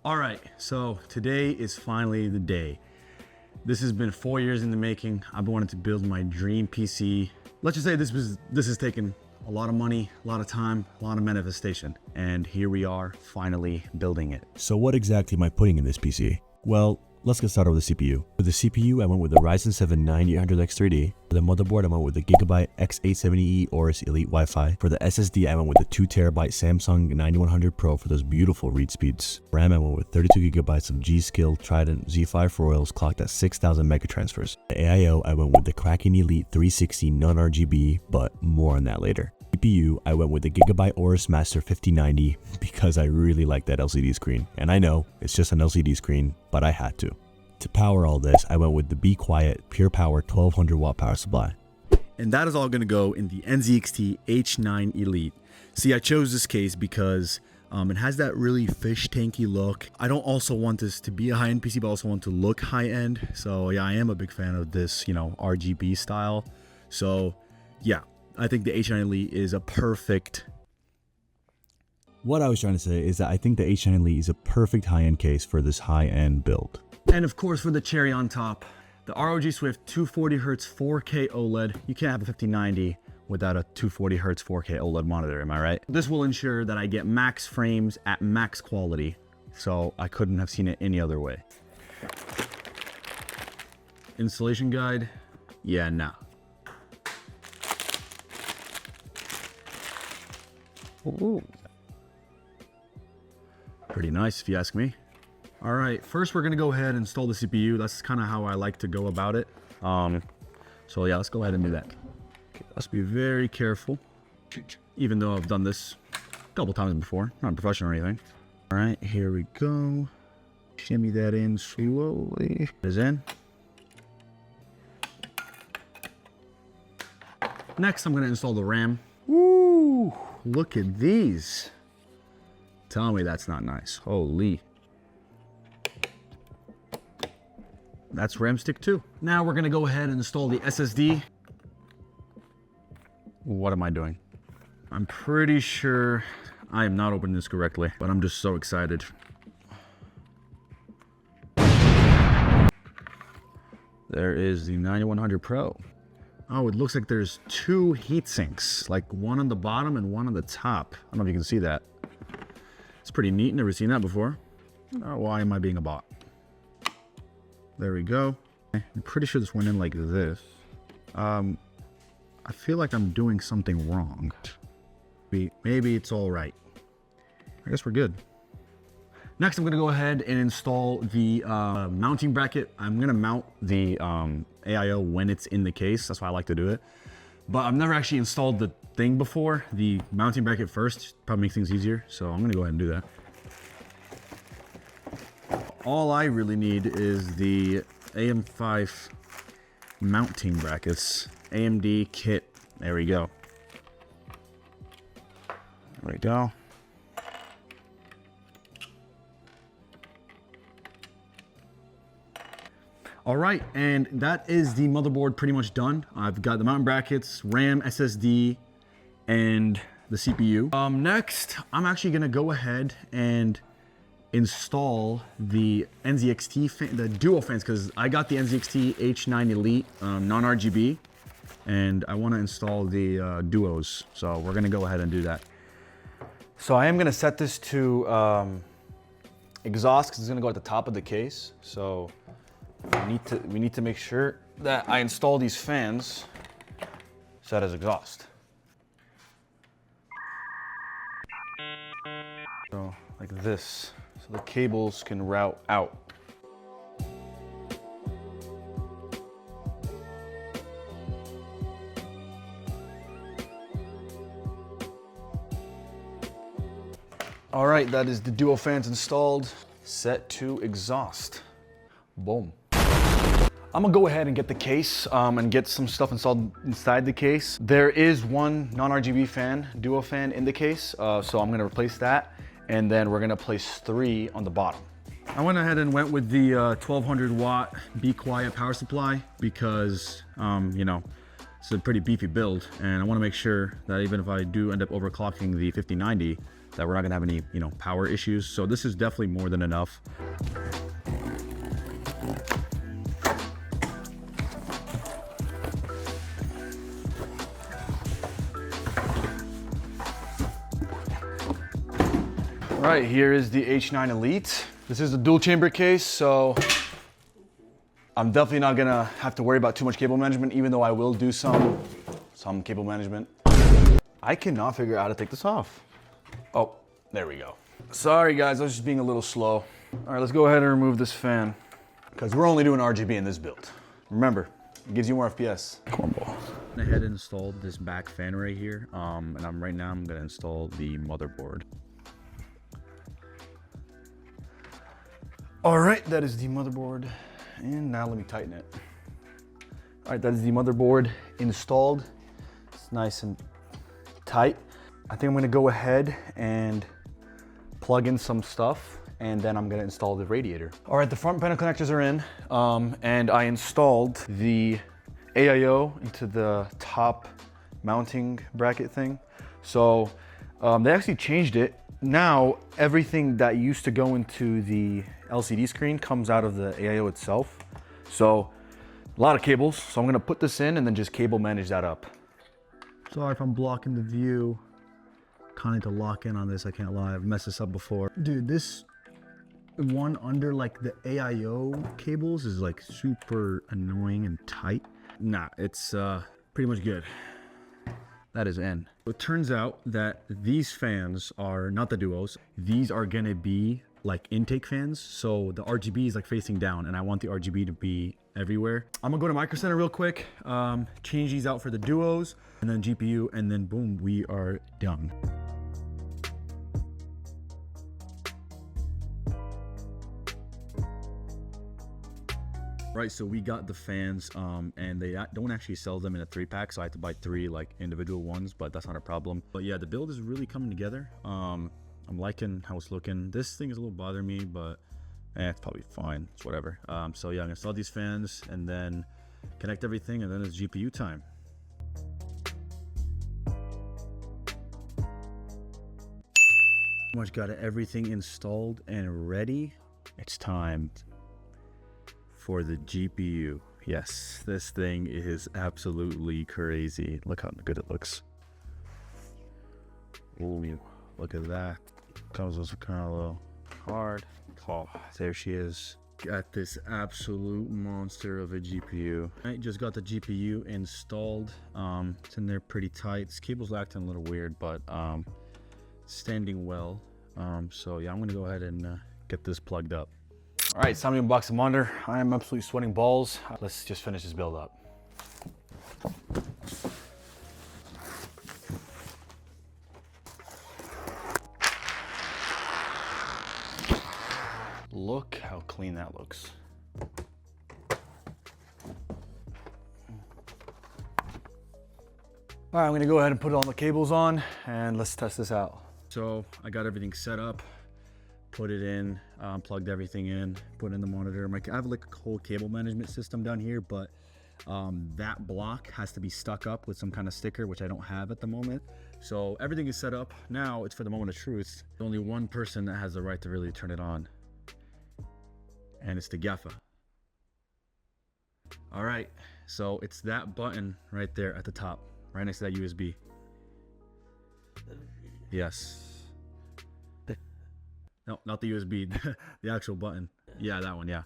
All right, so today is finally the day. This has been 4 years in the making. I've wanted to build my dream PC. Let's just say this has taken a lot of money, a lot of time, a lot of manifestation, and here we are finally building it. So what exactly am I putting in this PC? Well, let's get started with the CPU. For the CPU, I went with the Ryzen 7 9800X3D. For the motherboard, I went with the Gigabyte X870E Aorus Elite Wi-Fi. For the SSD, I went with the 2TB Samsung 9100 Pro for those beautiful read speeds. RAM, I went with 32GB of G.Skill Trident Z5 Royals clocked at 6000 megatransfers. The AIO, I went with the Kraken Elite 360 non-RGB, but more on that later. CPU, I went with the Gigabyte Aorus Master 5090 because I really like that LCD screen. And I know, it's just an LCD screen, but I had to. To power all this, I went with the Be Quiet Pure Power 1200 watt power supply. And that is all gonna go in the NZXT H9 Elite. See, I chose this case because it has that really fish tanky look. I don't also want this to be a high-end PC, but I also want to look high-end. So yeah, I am a big fan of this, RGB style. So yeah, I think the H9 Elite is a perfect. What I was trying to say is that I think the H9 Elite is a perfect high-end case for this high-end build. And of course, for the cherry on top, the ROG Swift 240Hz 4K OLED. You can't have a 5090 without a 240Hz 4K OLED monitor, am I right? This will ensure that I get max frames at max quality. So I couldn't have seen it any other way. Installation guide? Yeah, nah. Ooh. Pretty nice if you ask me. All right, first we're gonna go ahead and install the CPU. That's kind of how I like to go about it. So yeah, let's go ahead and do that. Okay, let's be very careful, even though I've done this a couple times before, not a professional or anything. All right, here we go. Shimmy that in slowly. It is in. Next, I'm gonna install the RAM. Woo! Look at these. Tell me that's not nice. Holy. That's RAM stick 2. Now we're gonna go ahead and install the SSD. What am I doing? I'm pretty sure I am not opening this correctly, but I'm just so excited. There is the 9100 Pro. Oh, it looks like there's 2 heat sinks, like one on the bottom and one on the top. I don't know if you can see that. It's pretty neat, never seen that before. Oh, why am I being a bot? There we go. I'm pretty sure this went in like this. I feel like I'm doing something wrong. Maybe it's all right. I guess we're good. Next, I'm gonna go ahead and install the mounting bracket. I'm gonna mount the AIO when it's in the case. That's why I like to do it. But I've never actually installed the thing before. The mounting bracket first probably makes things easier. So I'm gonna go ahead and do that. All I really need is the AM5 mounting brackets. AMD kit. There we go. There we go. All right, and that is the motherboard pretty much done. I've got the mounting brackets, RAM, SSD, and the CPU. Next, I'm actually gonna go ahead and install the NZXT fan, the duo fans, because I got the NZXT H9 Elite non-RGB, and I want to install the duos. So we're gonna go ahead and do that. So I am gonna set this to exhaust, because it's gonna go at the top of the case. So we need to make sure that I install these fans set as exhaust. So like this, so the cables can route out. All right, that is the duo fans installed, set to exhaust. Boom. I'm gonna go ahead and get the case and get some stuff installed inside the case. There is one non-RGB fan, duo fan in the case, so I'm gonna replace that, and then we're gonna place 3 on the bottom. I went ahead and went with the 1200 watt Be Quiet power supply because, it's a pretty beefy build, and I wanna make sure that even if I do end up overclocking the 5090, that we're not gonna have any, you know, power issues. So this is definitely more than enough. All right, here is the H9 Elite. This is a dual chamber case, so I'm definitely not gonna have to worry about too much cable management, even though I will do some cable management. I cannot figure out how to take this off. Oh, there we go. Sorry guys, I was just being a little slow. All right, let's go ahead and remove this fan, because we're only doing RGB in this build. Remember, it gives you more FPS. Cornball. I had installed this back fan right here, and right now I'm gonna install the motherboard. All right, that is the motherboard. And now let me tighten it. All right, that is the motherboard installed. It's nice and tight. I think I'm gonna go ahead and plug in some stuff, and then I'm gonna install the radiator. All right, the front panel connectors are in, and I installed the AIO into the top mounting bracket thing. So they actually changed it. Now, everything that used to go into the LCD screen comes out of the AIO itself. So, a lot of cables. So I'm gonna put this in and then just cable manage that up. Sorry if I'm blocking the view. Kind of need to lock in on this, I can't lie. I've messed this up before. Dude, this one under like the AIO cables is like super annoying and tight. Nah, it's pretty much good. That is in. It turns out that these fans are not the duos. These are gonna be like intake fans. So the RGB is like facing down, and I want the RGB to be everywhere. I'm gonna go to Micro Center real quick, change these out for the duos, and then GPU, and then boom, we are done. Right, so we got the fans, and they don't actually sell them in a 3-pack, so I had to buy 3 like individual ones, but that's not a problem. But yeah, the build is really coming together. I'm liking how it's looking. This thing is a little bothering me, but it's probably fine. It's whatever. So yeah, I'm gonna install these fans and then connect everything, and then it's GPU time. Pretty much got everything installed and ready. It's time for the GPU. Yes, this thing is absolutely crazy. Look how good it looks. Ooh, look at that. Comes with a kind of little card. Oh, there she is. Got this absolute monster of a GPU. I just got the GPU installed. It's in there pretty tight. This cable's acting a little weird, but standing well. So yeah, I'm gonna go ahead and get this plugged up. All right, it's time to unbox the monitor. I am absolutely sweating balls. Let's just finish this build up. Look how clean that looks. All right, I'm gonna go ahead and put all the cables on and let's test this out. So I got everything set up. Put it in, plugged everything in, put in the monitor. I have like a whole cable management system down here, but that block has to be stuck up with some kind of sticker, which I don't have at the moment. So everything is set up. Now it's for the moment of truth. There's only one person that has the right to really turn it on, and it's the gaffer. All right, so it's that button right there at the top, right next to that USB. Yes. No, not the USB, the actual button. Yeah, that one, yeah.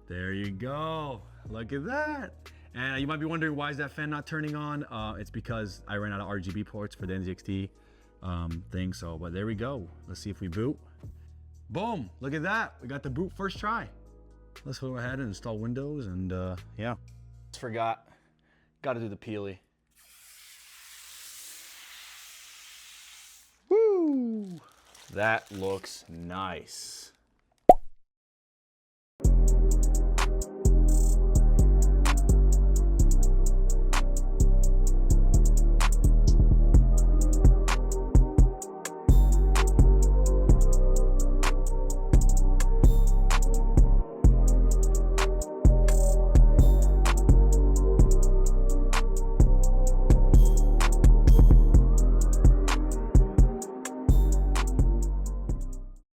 There you go. Look at that. And you might be wondering, why is that fan not turning on? It's because I ran out of RGB ports for the NZXT thing. So, but there we go. Let's see if we boot. Boom, look at that. We got the boot first try. Let's go ahead and install Windows and yeah. Just forgot, got to do the peely. Woo! That looks nice.